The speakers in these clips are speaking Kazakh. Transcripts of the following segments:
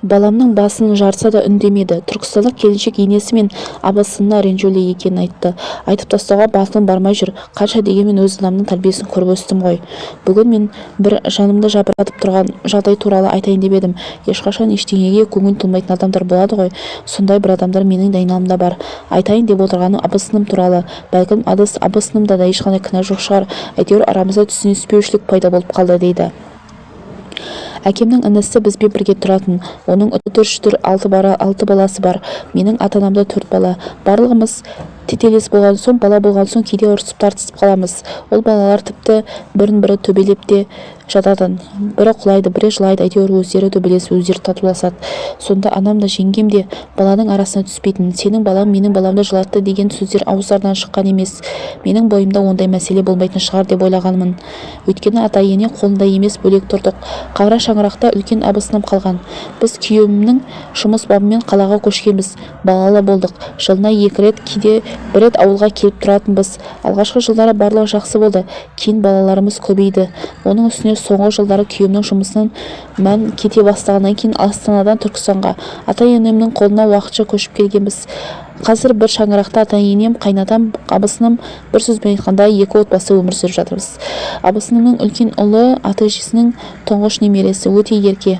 Баламның басын жарса да үндемеді. Түркістандық келіншек енесі мен абысынына ренжулі екенін айтты. Айтып тастауға батылым бармай жүр. Қанша дегенмен өз анамның тәрбиесін көріп өстім ғой. Бүгін мен бір жанымды жабыратып тұрған жағдай туралы айтайын деп едім. Ешқашан ештеңеге көңіл толмайтын адамдар болады ғой. Сондай бір адамдар менің де айналамда бар. Айтайын деп отырғаным абысыным туралы. Бәлкім абысынымда да ешқандай кінә жоқ шығар. Әйтеуір арамызда түсініспеушілік пайда болып қалды дейді. Әкемнің інісі бізбен бірге тұратын. Оның үтір-шүтір 6 баласы бар. Менің ата-анамда 4 бала. Барлығымыз тетелес болған соң, бала болған соң кейде ұрсып тартысып қаламыз. Ол балалар тіпті бірін-бірі төбелеп те жататын. Бірі құлайды, бірі жылайды, әйтеуір өздері төбелесіп, өздері татуласады. Сонда анам да жеңгем де баланың арасына түспейтін. Сенің балаң менің баламды жылатты деген сөздер ауыздарынан шыққан емес. Менің бойымда ондай мәселе болмайтын шығар деп ойлағанмын. Өйткені ата-ене қолында емес, бөлек тұрдық. Қара шаңырақта үлкен абысыным қалған. Біз күйеуімнің жұмыс бабымен қалаға көшкенбіз. Балалы болдық. Жылына 2 рет, кейде 1 рет ауылға келіп тұратынбыз. Алғашқы жылдары барлығы жақсы болды. Кейін балаларымыз көбейді. Оның үстіне соңғы жылдары күйеуімнің жұмысынан мән кете бастағаннан кейін Астанадан Түркістанға ата-енемнің қолына уақытша көшіп келгенбіз. Қазір бір шаңырақта ата-енем, қайнатам, абысыным, бір сөзбен айтқанда 2 отбасы өмір сүріп жатырмыз. Абысынымның үлкен ұлы ата-әжесінің тұңғыш немересі, өте ерке.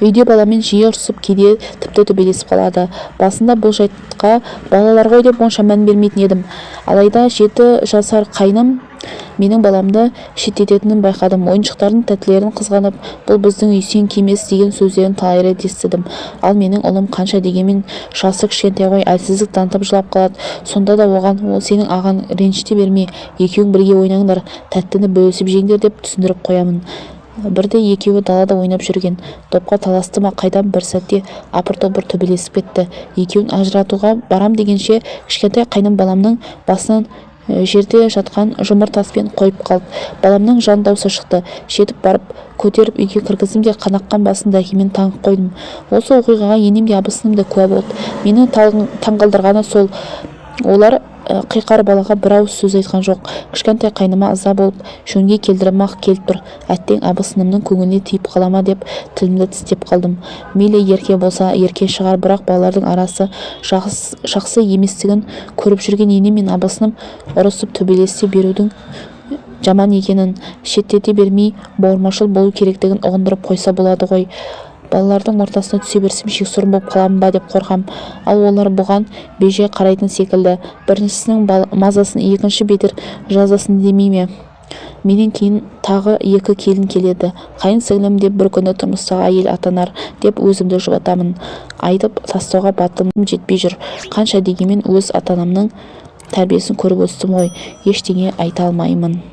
Үйде баламен жиі ұрсып, кейде тіпті төбелесіп қалады. Басында бұл жайтқа балалар ғой деп онша мән бермейтін едім. Алайда 7 жасар қайным менің баламды шеттететінін байқадым. Ойыншықтардың тәттілерін қызғанып, бұл біздің үй, сен кимес деген сөздерін талай рет естідім. Ал менің ұлым қанша дегенмен жасы кішкентай ғой, әлсіздік танытып жылап қалады. Сонда да оған, ол сенің ағаң, ренжіте берме, екеуің бірге ойнаңдар, тәттіні бөлісіп жеңдер деп түсіндіріп қоямын. Бірде екеуі далада ойнап жүрген. Топқа таласты ма қайдан бір сәтте апыр-топыр төбелесіп кетті. Екеуін ажыратуға барам дегенше кішкентай қайным баламның басынан жерде жатқан жұмыр таспен қойып қалды. Баламның жан даусы шықты. Жетіп барып көтеріп үйге кіргіздім де қанаққан басын дәкемен таңып қойдым. Осы оқиғаға енем де абысыным да куә болды. Мені таңғалдырғаны сол, олар қиқар балаға бір ауыз сөз айтқан жоқ. Кішкентай қайныма ыза болып, жөнге келдірмақ келіп тұр. Әттең абысынымның көңіліне тиіп қалама деп тілімді тістеп қалдым. Мейлі ерке болса ерке шығар, бірақ балалардың арасы жақсы еместігін көріп жүрген енем мен абысыным ұрысып төбелесе берудің жаман екенін, шеттете бермей бауырмашыл болу керектігін ұғындырып қойса болады ғой. Балалардың ортасына түсе берсем жексұрын болып қаламын ба деп қорқам. Ал олар бұған бейжай қарайтын секілді. Біріншісінің мазасын екінші бетер жазасын демей ме? Менен кейін тағы 2 келін келеді. Қайын сіңлім деп бір күні тұрмыстағы әйел атанар деп өзімді жұбатамын. Айтып тастауға батылым жетпей жүр. Қанша дегенмен өз ата-анамның тәрбиесін көріп өстім ғой. Ештеңе айта алмаймын.